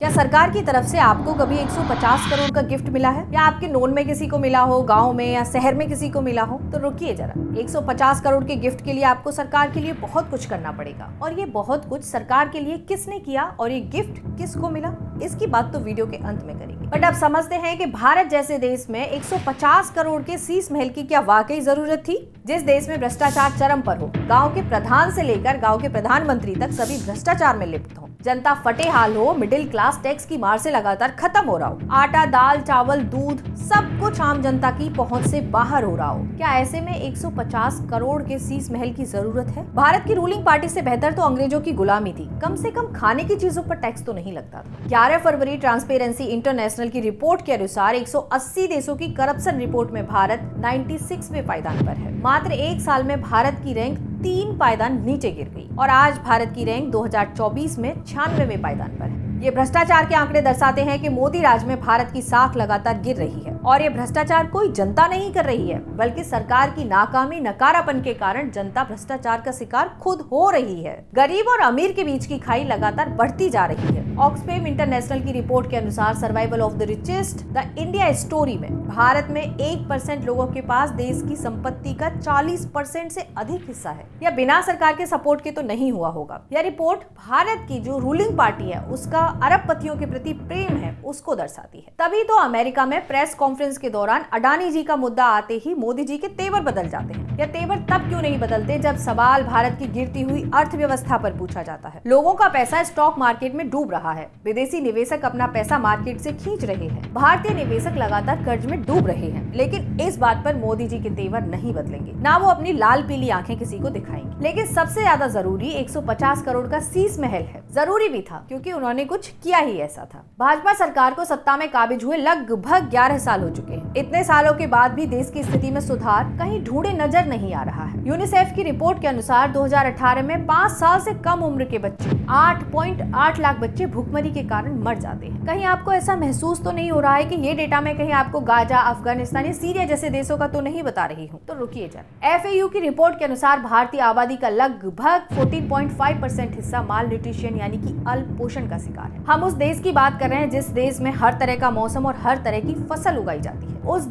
क्या सरकार की तरफ से आपको कभी 150 करोड़ का गिफ्ट मिला है, या आपके नोन में किसी को मिला हो, गांव में या शहर में किसी को मिला हो? तो रुकिए जरा, 150 करोड़ के गिफ्ट के लिए आपको सरकार के लिए बहुत कुछ करना पड़ेगा। और ये बहुत कुछ सरकार के लिए किसने किया और ये गिफ्ट किसको मिला, इसकी बात तो वीडियो के अंत में करेंगे। बट अब समझते हैं कि भारत जैसे देश में 150 करोड़ के शीश महल की क्या वाकई जरूरत थी, जिस देश में भ्रष्टाचार चरम पर हो, गाँव के प्रधान से लेकर गाँव के प्रधानमंत्री तक सभी भ्रष्टाचार में लिप्त हो, जनता फटे हाल हो, मिडिल क्लास टैक्स की मार से लगातार खत्म हो रहा हो, आटा दाल चावल दूध सब कुछ आम जनता की पहुंच से बाहर हो रहा हो। क्या ऐसे में 150 करोड़ के शीश महल की जरूरत है? भारत की रूलिंग पार्टी से बेहतर तो अंग्रेजों की गुलामी थी, कम से कम खाने की चीजों पर टैक्स तो नहीं लगता था। 11 फरवरी ट्रांसपेरेंसी इंटरनेशनल की रिपोर्ट के अनुसार 180 देशों की करप्शन रिपोर्ट में भारत 96वें पायदान पर है। मात्र एक साल में भारत की रैंक 3 पायदान नीचे गिर गई और आज भारत की रैंक 2024 में 96वें पायदान पर है। ये भ्रष्टाचार के आंकड़े दर्शाते हैं कि मोदी राज में भारत की साख लगातार गिर रही है और ये भ्रष्टाचार कोई जनता नहीं कर रही है, बल्कि सरकार की नाकामी नकारापन के कारण जनता भ्रष्टाचार का शिकार खुद हो रही है। गरीब और अमीर के बीच की खाई लगातार बढ़ती जा रही है। ऑक्सफैम इंटरनेशनल की रिपोर्ट के अनुसार survival of the richest the India story में भारत में 1% लोगों के पास देश की संपत्ति का 40% से अधिक हिस्सा है। यह बिना सरकार के सपोर्ट के तो नहीं हुआ होगा। यह रिपोर्ट भारत की जो रूलिंग पार्टी है उसका अरबपतियों के प्रति प्रेम है उसको दर्शाती है। तभी तो अमेरिका में प्रेस कॉन्फ्रेंस के दौरान अडानी जी का मुद्दा आते ही मोदी जी के तेवर बदल जाते हैं। यह तेवर तब क्यों नहीं बदलते जब सवाल भारत की गिरती हुई अर्थव्यवस्था पर पूछा जाता है। लोगों का पैसा स्टॉक मार्केट में डूब रहा है, विदेशी निवेशक अपना पैसा मार्केट से खींच रहे हैं, भारतीय निवेशक लगातार कर्ज में डूब रहे हैं, लेकिन इस बात पर मोदी जी के तेवर नहीं बदलेंगे, ना वो अपनी लाल पीली आंखें किसी को दिखाएंगे। लेकिन सबसे ज्यादा जरूरी 150 करोड़ का शीश महल है। जरूरी भी था क्योंकि उन्होंने कुछ किया ही ऐसा था। भाजपा सरकार को सत्ता में काबिज हुए लगभग 11 साल हो चुके हैं। इतने सालों के बाद भी देश की स्थिति में सुधार कहीं ढूंढे नजर नहीं आ रहा है। यूनिसेफ की रिपोर्ट के अनुसार 2018 में 5 साल से कम उम्र के बच्चे 8.8 लाख बच्चे भूखमरी के कारण मर जाते हैं। कहीं आपको ऐसा महसूस तो नहीं हो रहा है कि ये डेटा मैं कहीं आपको गाजा, अफगानिस्तान या सीरिया जैसे देशों का तो नहीं बता रही हूँ? तो रुकिए जरा। FAO की रिपोर्ट के अनुसार भारतीय आबादी का लगभग 14.5% हिस्सा माल न्यूट्रिशन यानी कि अल्प पोषण का शिकार है। हम उस देश की बात कर रहे हैं जिस देश में हर तरह का मौसम और हर तरह की फसल उगाई जाती है। उस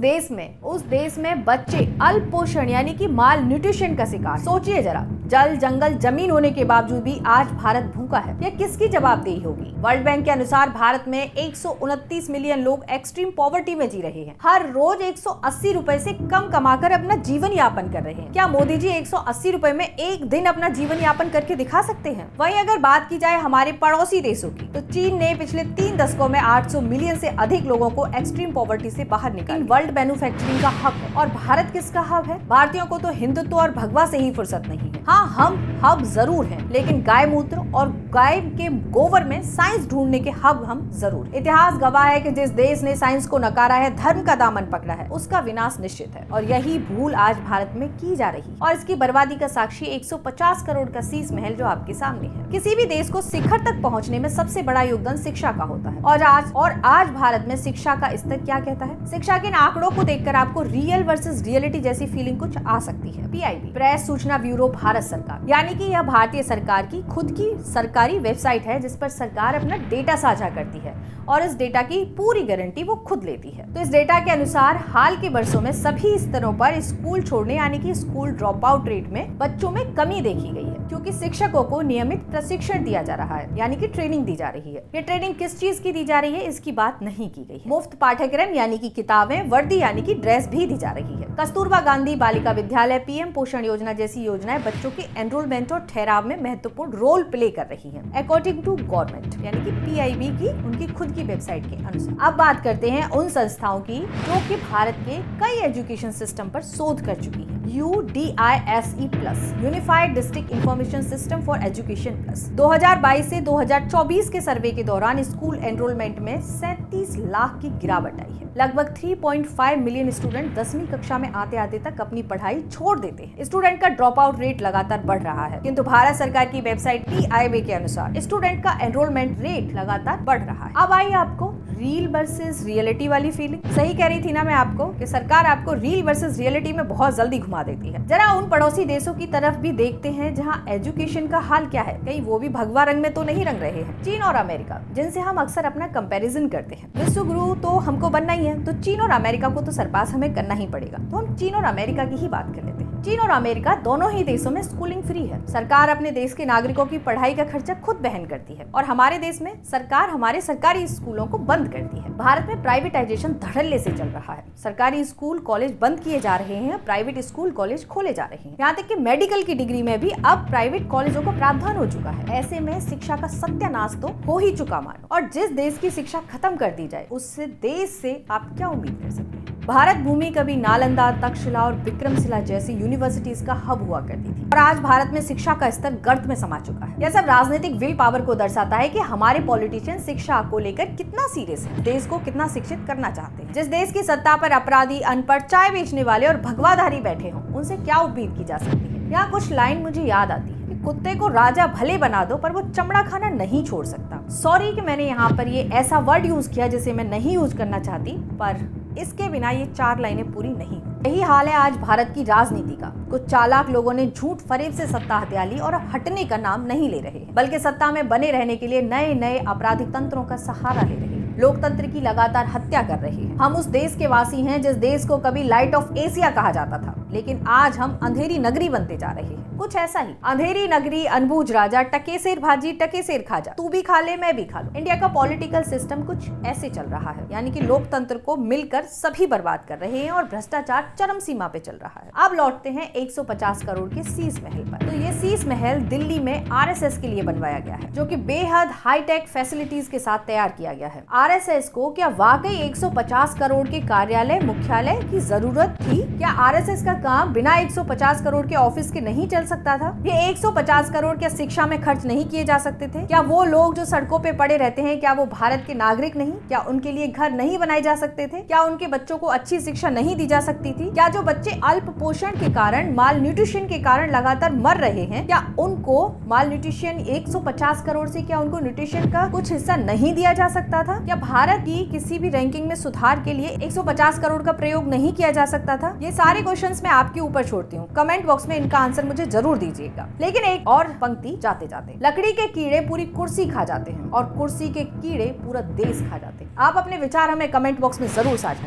देश में बच्चे अल्प पोषण यानी कि माल न्यूट्रिशन का शिकार। सोचिए जरा, जल जंगल जमीन होने के बावजूद भी आज भारत भूखा है। यह किसकी जवाबदेही होगी? वर्ल्ड बैंक के अनुसार भारत में 129 मिलियन लोग एक्सट्रीम पॉवर्टी में जी रहे हैं। हर रोज 180 रुपए से कम कमाकर अपना जीवन यापन कर रहे हैं। क्या मोदी जी 180 रुपए में एक दिन अपना जीवन यापन करके दिखा सकते हैं? वहीं अगर बात की जाए हमारे पड़ोसी देशों की, तो चीन ने पिछले 3 दशकों में 800 मिलियन से अधिक लोगों को एक्सट्रीम पॉवर्टी से बाहर निकाला। वर्ल्ड मैन्युफैक्चरिंग का हब है और भारत किसका हब है? भारतीयों को तो हिंदुत्व और भगवा से ही फुर्सत नहीं है। हाँ, हम हब जरूर हैं, लेकिन गाय मूत्र और गाय के गोबर में साइंस ढूंढने के हब हम जरूर। इतिहास गवाह है कि जिस देश ने साइंस को नकारा है, धर्म का दामन पकड़ा है, उसका विनाश निश्चित है। और यही भूल आज भारत में की जा रही है और इसकी बर्बादी का साक्षी 150 करोड़ का शीश महल जो आपके सामने है। किसी भी देश को शिखर तक पहुंचने में सबसे बड़ा योगदान शिक्षा का होता है और आज भारत में शिक्षा का स्तर क्या कहता है? शिक्षा के आंकड़ों को देखकर आपको रियल वर्सेस रियलिटी जैसी फीलिंग कुछ आ सकती है। PIB प्रेस सूचना ब्यूरो भारत सरकार, यानी कि यह भारतीय सरकार की खुद की सरकारी वेबसाइट है जिस पर सरकार अपना डेटा साझा करती है और इस डेटा की पूरी गारंटी वो खुद लेती है। तो इस डेटा के अनुसार हाल के वर्षों में सभी स्तरों पर स्कूल छोड़ने यानी कि स्कूल ड्रॉप आउट रेट में बच्चों में कमी देखी गई है, क्योंकि शिक्षकों को नियमित प्रशिक्षण दिया जा रहा है, यानी कि ट्रेनिंग दी जा रही है। ये ट्रेनिंग किस चीज की दी जा रही है इसकी बात नहीं की गई है। मुफ्त पाठ्यक्रम यानी कि किताबें, वर्दी यानी कि ड्रेस भी दी जा रही है। कस्तूरबा गांधी बालिका विद्यालय, PM पोषण योजना जैसी योजनाएं बच्चों के एनरोलमेंट और ठहराव में महत्वपूर्ण रोल प्ले कर रही हैं, अकॉर्डिंग टू गवर्नमेंट यानी कि PIB की उनकी खुद की वेबसाइट के अनुसार। अब बात करते हैं उन संस्थाओं की जो कि भारत के कई एजुकेशन सिस्टम पर शोध कर चुकी है। UDISE plus, unified district information system for education plus, 2022 से 2024 के सर्वे के दौरान स्कूल एनरोलमेंट में 37 लाख की गिरावट आई है। लगभग 3.5 मिलियन स्टूडेंट 10वीं कक्षा में आते आते तक अपनी पढ़ाई छोड़ देते हैं। स्टूडेंट का ड्रॉप आउट रेट लगातार बढ़ रहा है, किंतु भारत सरकार की वेबसाइट PIB के अनुसार स्टूडेंट का एनरोलमेंट रेट लगातार बढ़ रहा है। अब आइए आपको रील वर्सेस रियलिटी वाली फीलिंग। सही कह रही थी ना मैं आपको कि सरकार आपको रील वर्सेस रियलिटी में बहुत जल्दी घुमा देती है। जरा उन पड़ोसी देशों की तरफ भी देखते हैं जहाँ एजुकेशन का हाल क्या है। कहीं वो भी भगवा रंग में तो नहीं रंग रहे हैं। चीन और अमेरिका, जिनसे हम अक्सर अपना कंपैरिजन करते हैं। विश्व गुरु तो हमको बनना ही है, तो चीन और अमेरिका को तो सरपास हमें करना ही पड़ेगा। तो हम चीन और अमेरिका की ही बात कर लेते हैं। चीन और अमेरिका दोनों ही देशों में स्कूलिंग फ्री है। सरकार अपने देश के नागरिकों की पढ़ाई का खर्चा खुद वहन करती है और हमारे देश में सरकार हमारे सरकारी स्कूलों को बंद करती है। भारत में प्राइवेटाइजेशन धड़ल्ले से चल रहा है। सरकारी स्कूल कॉलेज बंद किए जा रहे हैं, प्राइवेट स्कूल कॉलेज खोले जा रहे हैं। यहाँ तक कि मेडिकल की डिग्री में भी अब प्राइवेट कॉलेजों को प्रावधान हो चुका है। ऐसे में शिक्षा का सत्यानाश तो हो ही चुका मानो। और जिस देश की शिक्षा खत्म कर दी जाए, उससे देश से आप क्या उम्मीद कर सकते हैं। भारत भूमि कभी नालंदा, तक्षशिला और विक्रमशिला जैसी यूनिवर्सिटीज का हब हुआ करती थी और आज भारत में शिक्षा का स्तर गर्त में समा चुका है। यह सब राजनीतिक विल पावर को दर्शाता है कि हमारे पॉलिटिशियन शिक्षा को लेकर कितना सीरियस है, देश को कितना शिक्षित करना चाहते हैं। जिस देश की सत्ता पर अपराधी, अनपढ़, चाय बेचने वाले और भगवाधारी बैठे हों, उनसे क्या उम्मीद की जा सकती है। यहाँ कुछ लाइन मुझे याद आती है। कुत्ते को राजा भले बना दो पर वो चमड़ा खाना नहीं छोड़ सकता। सॉरी कि मैंने यहाँ पर ये ऐसा वर्ड यूज किया जिसे मैं नहीं यूज करना चाहती, पर इसके बिना ये 4 लाइनें पूरी नहीं। यही हाल है आज भारत की राजनीति का। कुछ चालाक लोगों ने झूठ फरेब से सत्ता हत्या ली और हटने का नाम नहीं ले रहे हैं, बल्कि सत्ता में बने रहने के लिए नए नए आपराधिक तंत्रों का सहारा ले रहे हैं। लोकतंत्र की लगातार हत्या कर रहे हैं। हम उस देश के वासी हैं जिस देश को कभी लाइट ऑफ एशिया कहा जाता था, लेकिन आज हम अंधेरी नगरी बनते जा रहे हैं। कुछ ऐसा ही, अंधेरी नगरी, अनबूझ राजा, टकेसेर भाजी टकेसेर खाजा, तू भी खा ले मैं भी खा लूं। इंडिया का पॉलिटिकल सिस्टम कुछ ऐसे चल रहा है, यानी कि लोकतंत्र को मिलकर सभी बर्बाद कर रहे हैं और भ्रष्टाचार चरम सीमा पे चल रहा है। अब लौटते हैं 150 करोड़ के शीश महल पर। तो ये शीश महल दिल्ली में आरएसएस के लिए बनवाया गया है, जो कि बेहद हाईटेक फैसिलिटीज के साथ तैयार किया गया है। आरएसएस को क्या वाकई 150 करोड़ के कार्यालय मुख्यालय की जरूरत थी? क्या आरएसएस का काम बिना 150 करोड़ के ऑफिस के नहीं चल सकता था? ये 150 करोड़ क्या शिक्षा में खर्च नहीं किए जा सकते थे? क्या वो लोग जो सड़कों पे पड़े रहते हैं, क्या वो भारत के नागरिक नहीं? क्या उनके लिए घर नहीं बनाए जा सकते थे? क्या उनके बच्चों को अच्छी शिक्षा नहीं दी जा सकती थी? क्या जो बच्चे अल्प पोषण के कारण, माल न्यूट्रिशन के कारण लगातार मर रहे हैं, क्या उनको माल न्यूट्रिशन 150 करोड़ से क्या उनको न्यूट्रिशन का कुछ हिस्सा नहीं दिया जा सकता था? क्या भारत की किसी भी रैंकिंग में सुधार के लिए 150 करोड़ का प्रयोग नहीं किया जा सकता था? ये सारे क्वेश्चंस मैं आपके ऊपर छोड़ती हूँ। कमेंट बॉक्स में इनका आंसर मुझे जरूर दीजिएगा। लेकिन एक और पंक्ति जाते जाते, लकड़ी के कीड़े पूरी कुर्सी खा जाते हैं और कुर्सी के कीड़े पूरा देश खा जाते हैं। आप अपने विचार हमें कमेंट बॉक्स में जरूर साझा करें।